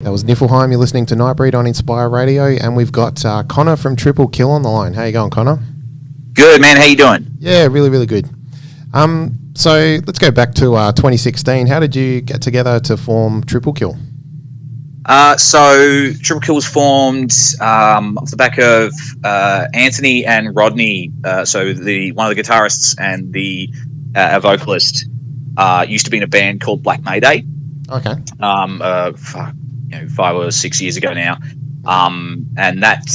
That was Niflheim. You're listening to Nightbreed on Inspire Radio, and we've got Connor from Triple Kill on the line. How you going, Connor? Good, man. How you doing? Yeah, really, really good. So let's go back to 2016. How did you get together to form Triple Kill? So Triple Kill was formed off the back of Anthony and Rodney. So one of the guitarists and a vocalist used to be in a band called Black Mayday. Okay. 5 or 6 years ago now, and that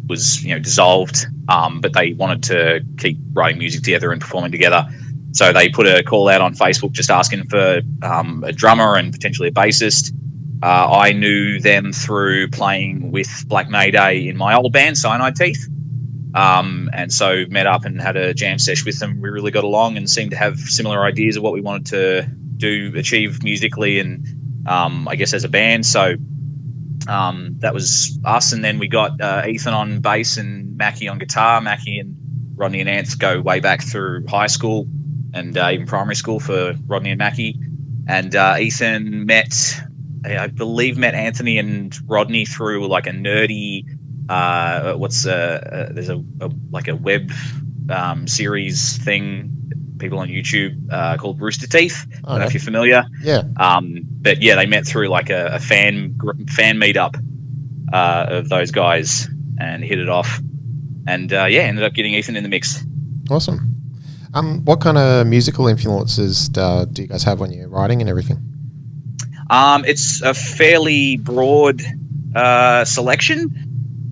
was dissolved. But they wanted to keep writing music together and performing together, so they put a call out on Facebook just asking for a drummer and potentially a bassist. I knew them through playing with Black Mayday in my old band, Cyanide Teeth, and so met up and had a jam sesh with them. We really got along and seemed to have similar ideas of what we wanted to achieve musically and I guess as a band. So that was us, and then we got Ethan on bass and Mackie on guitar. Mackie and Rodney and Anth go way back through high school and even primary school for Rodney and Mackie. And Ethan met Anthony and Rodney through like a nerdy there's a web series thing, people on YouTube called Rooster Teeth. I don't know if you're familiar. Yeah. But yeah, they met through like a fan meetup of those guys and hit it off. And ended up getting Ethan in the mix. Awesome. What kind of musical influences do you guys have when you're writing and everything? It's a fairly broad selection,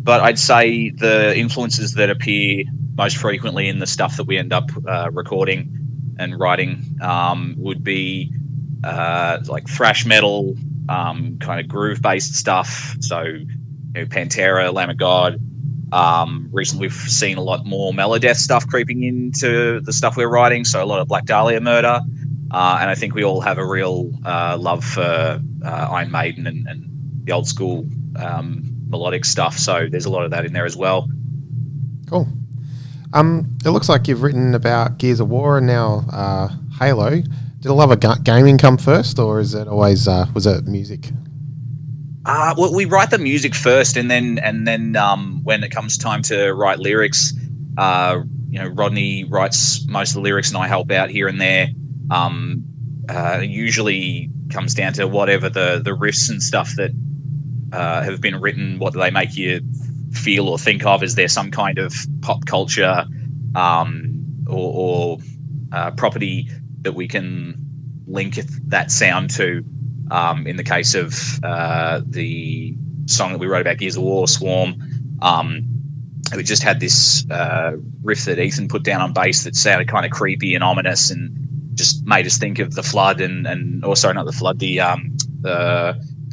but I'd say the influences that appear most frequently in the stuff that we end up recording and writing would be like thrash metal, kind of groove-based stuff. So, Pantera, Lamb of God. Recently, we've seen a lot more Melodeath stuff creeping into the stuff we're writing. So, a lot of Black Dahlia Murder, and I think we all have a real love for Iron Maiden and the old school melodic stuff. So, there's a lot of that in there as well. Cool. It looks like you've written about Gears of War and now Halo. Did a love of gaming come first, or is it always was it music? Well, we write the music first, and then when it comes time to write lyrics, Rodney writes most of the lyrics, and I help out here and there. It usually comes down to whatever the riffs and stuff that have been written. What do they make you feel or think of? Is there some kind of pop culture or property that we can link that sound to? In the case of the song that we wrote about Gears of War, Swarm, we just had this riff that Ethan put down on bass that sounded kind of creepy and ominous and just made us think of the flood and also not the flood, the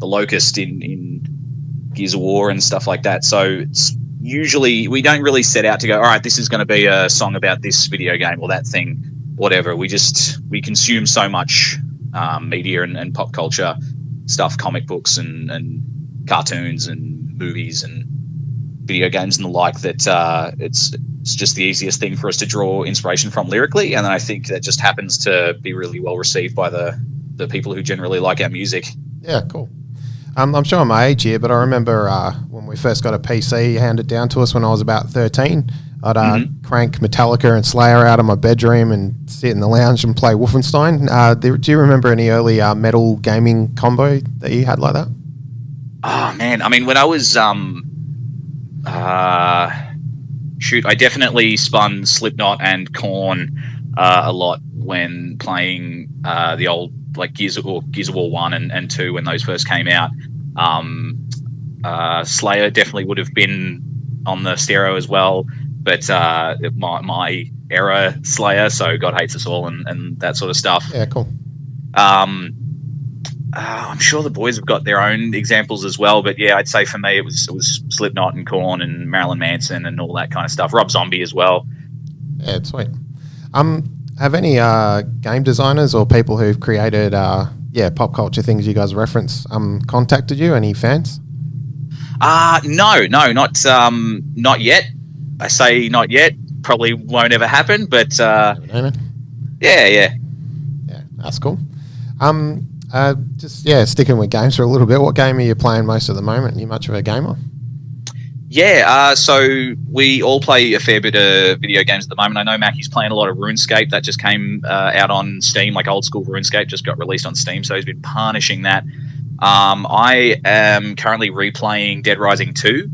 locust in Gears of War and stuff like that. So it's usually we don't really set out to go, all right, this is going to be a song about this video game or that thing, whatever. We consume so much media and pop culture stuff, comic books and cartoons and movies and video games and the like, that it's just the easiest thing for us to draw inspiration from lyrically. And then I think that just happens to be really well received by the people who generally like our music. Yeah, cool. I'm showing my age here, but I remember when we first got a PC handed down to us when I was about 13, I'd crank Metallica and Slayer out of my bedroom and sit in the lounge and play Wolfenstein. Do you remember any early metal gaming combo that you had like that? Oh, man. I mean, when I was... I definitely spun Slipknot and Korn a lot when playing the old like Gears of War 1 and 2 when those first came out. Slayer definitely would have been on the stereo as well, but my era Slayer, so God Hates Us All and that sort of stuff. Yeah, cool. I'm sure the boys have got their own examples as well, but yeah, I'd say for me it was Slipknot and Korn and Marilyn Manson and all that kind of stuff. Rob Zombie as well. Yeah, sweet. Have any game designers or people who've created pop culture things you guys reference contacted you? Any fans? No, not yet. I say not yet. Probably won't ever happen, but yeah, that's cool. Sticking with games for a little bit. What game are you playing most at the moment? Are you much of a gamer? Yeah, so we all play a fair bit of video games at the moment. I know Mackie's playing a lot of RuneScape. That just came out on Steam, like old school RuneScape just got released on Steam, so he's been punishing that. I am currently replaying Dead Rising 2.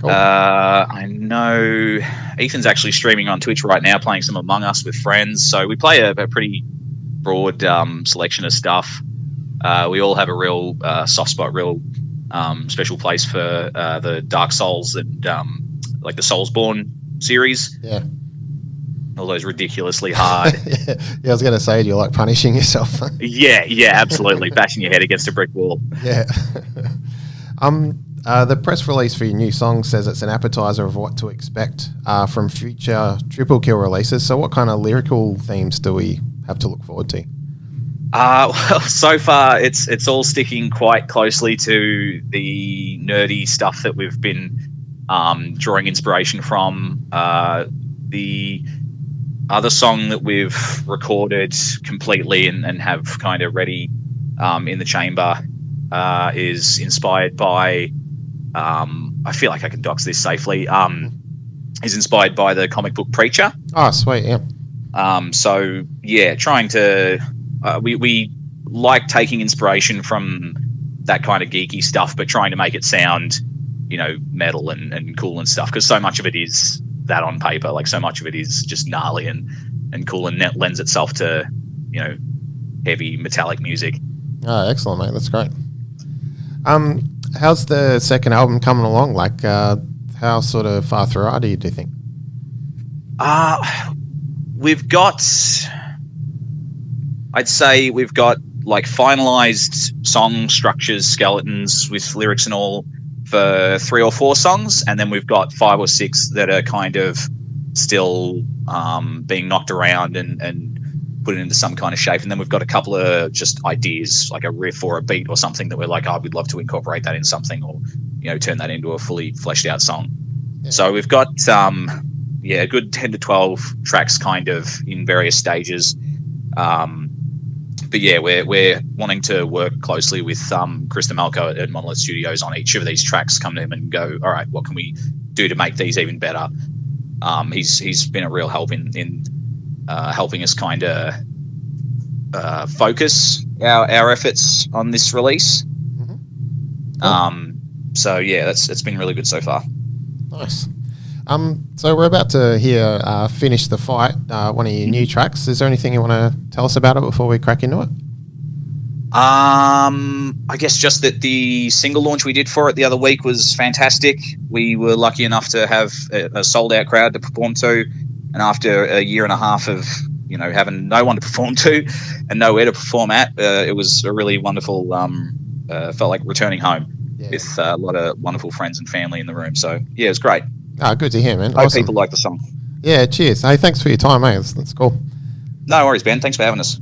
Cool. I know Ethan's actually streaming on Twitch right now, playing some Among Us with friends, so we play a pretty broad selection of stuff. We all have a real soft spot, real special place for the Dark Souls and like the Soulsborne series. Yeah. All those ridiculously hard. Yeah, I was going to say, do you like punishing yourself? Yeah, absolutely. Bashing your head against a brick wall. Yeah. The press release for your new song says it's an appetizer of what to expect from future Triple Kill releases. So what kind of lyrical themes do we have to look forward to? Well, so far it's all sticking quite closely to the nerdy stuff that we've been drawing inspiration from. The other song that we've recorded completely and have kind of ready in the chamber is inspired by, I feel like I can dox this safely, is inspired by the comic book Preacher. Oh, sweet, yeah. So, yeah, trying to... we like taking inspiration from that kind of geeky stuff, but trying to make it sound, metal and cool and stuff, because so much of it is that on paper. Like, so much of it is just gnarly and cool, and that lends itself to, heavy metallic music. Oh, excellent, mate. That's great. How's the second album coming along? Like, how sort of far through are you, do you think? I'd say we've got like finalized song structures, skeletons with lyrics and all for 3 or 4 songs, and then we've got 5 or 6 that are kind of still being knocked around and put it into some kind of shape. And then we've got a couple of just ideas, like a riff or a beat or something that we're like, we'd love to incorporate that in something, or turn that into a fully fleshed out song. Yeah. So we've got a good 10 to 12 tracks kind of in various stages. But yeah, we're wanting to work closely with Chris DeMalco at Monolith Studios on each of these tracks, come to him and go, all right, what can we do to make these even better? He's been a real help in helping us kind of focus our efforts on this release. Mm-hmm. Cool. So yeah, it's been really good so far. Nice. So we're about to hear Finish the Fight, one of your new tracks. Is there anything you want to tell us about it before we crack into it? I guess just that the single launch we did for it the other week was fantastic. We were lucky enough to have a sold-out crowd to perform to, and after a year and a half of having no one to perform to and nowhere to perform at, it was a really wonderful, felt like returning home with a lot of wonderful friends and family in the room. So yeah, it was great. Good to hear, man. Hope people like the song. Yeah, cheers. Hey, thanks for your time, mate. That's cool. No worries, Ben. Thanks for having us.